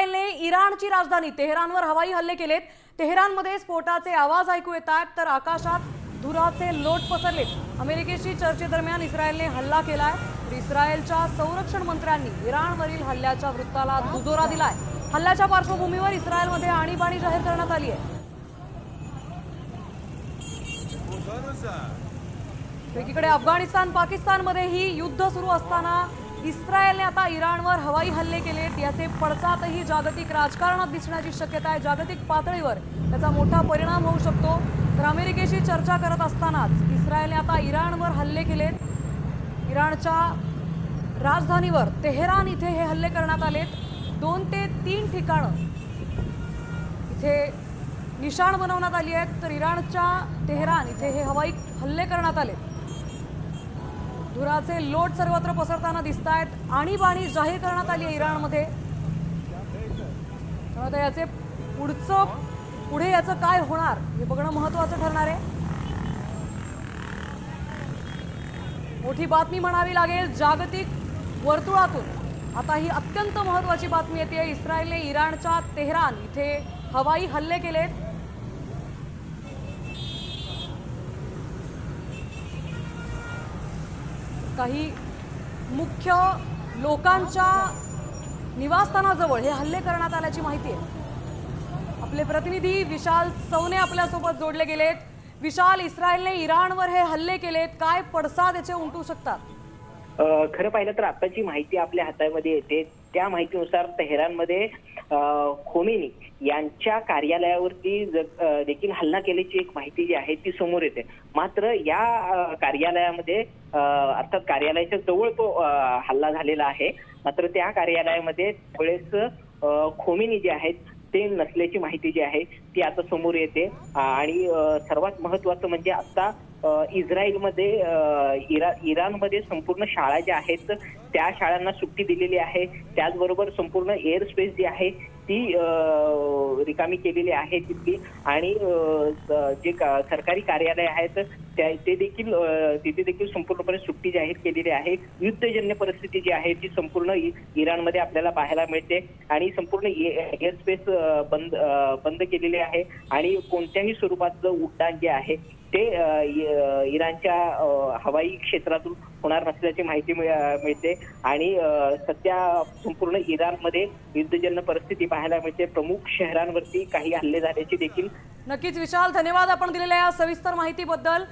इस्रायलने इराणची राजधानी तेहरानवर हवाई हल्ले केलेत। तेहरानमध्ये स्फोटाचे आवाज ऐकू येतात तर आकाशात धुराचे लोट पसरलेत। अमेरिकेशी चर्चेदरम्यान इस्रायलने हल्ला केलाय तर इस्रायलच्या संरक्षण मंत्र्यांनी इराणवरील हल्ल्याच्या वृत्ताला दुजोरा दिलाय। हल्ल्याच्या पार्श्वभूमीवर इस्रायलमध्ये आणीबाणी जाहीर करण्यात आली आहे। एकीकडे अफगाणिस्तान पाकिस्तानमध्येही युद्ध सुरू असताना इस्रायलने आता इराणवर हवाई हल्ले केलेत। याचे पडसादही जागतिक राजकारणात दिसण्याची शक्यता आहे। जागतिक पातळीवर त्याचा मोठा परिणाम होऊ शकतो। तर अमेरिकेशी चर्चा करत असतानाच इस्रायलने आता इराणवर हल्ले केलेत। इराणच्या राजधानीवर तेहरान इथे हे हल्ले करण्यात आलेत। 2 ते 3 ठिकाणं इथे निशाण बनवण्यात आली आहेत। तर इराणच्या तेहरान इथे हे हवाई हल्ले करण्यात आले। धुराचे लोट सर्वत्र पसरताना दिसत आहेत। आणीबाणी जाहीर करण्यात आली आहे इराणमध्ये। त्यामुळे याचे पुढे याचं काय होणार हे बघणं महत्त्वाचं ठरणार आहे। मोठी बातमी म्हणावी लागेल जागतिक वर्तुळातून। आता ही अत्यंत महत्त्वाची बातमी येते। इस्रायलने इराणच्या तेहरान इथे हवाई हल्ले केलेत। काही मुख्य लोकांच्या निवासस्थानाजवळ हे हल्ले करण्यात आल्याची माहिती आहे। आपले प्रतिनिधी विशाल सवने आपल्यासोबत जोडले गेलेत। विशाल, इस्रायलने इराणवर हे हल्ले केलेत, काय पडसाद याचे उमटू शकतात? खरं पाहिलं तर आताची माहिती आपल्या हातामध्ये येते त्या माहितीनुसार तेहरानमध्ये खोमेनी यांच्या कार्यालयावरती देखील हल्ला केल्याची एक माहिती जी आहे ती समोर येते। मात्र या कार्यालयामध्ये अर्थात कार्यालयाच्या जवळ तो हल्ला झालेला आहे। मात्र त्या कार्यालयामध्ये वेळेस खोमेनी जे आहेत ते नसल्याची माहिती जी आहे ती आता समोर येते। आणि सर्वात महत्त्वाचं म्हणजे आता इस्रायलमध्ये इराणमध्ये संपूर्ण शाळा ज्या आहेत त्या शाळांना सुट्टी दिलेली आहे। त्याचबरोबर संपूर्ण एअर स्पेस जी आहे ती रिकामी केलेली आहे तिथली। आणि जे सरकारी कार्यालय आहेत तिथे देखील संपूर्णपणे सुट्टी जाहीर केलेली आहे। युद्धजन्य परिस्थिती जी आहे ती संपूर्ण इराणमध्ये आपल्याला पाहायला मिळते आणि संपूर्ण एअर स्पेस बंद केलेली आहे आणि कोणत्याही स्वरूपाचं उड्डाण जे आहे ते इराणच्या हवाई क्षेत्रातून होणार नसल्याची माहिती मिळते। आणि सध्या संपूर्ण इराणमध्ये युद्धजन्य परिस्थिती पाहायला मिळते। प्रमुख शहरांवरती काही हल्ले झाल्याची देखील। नक्कीच विशाल, धन्यवाद आपण दिलेल्या या सविस्तर माहितीबद्दल।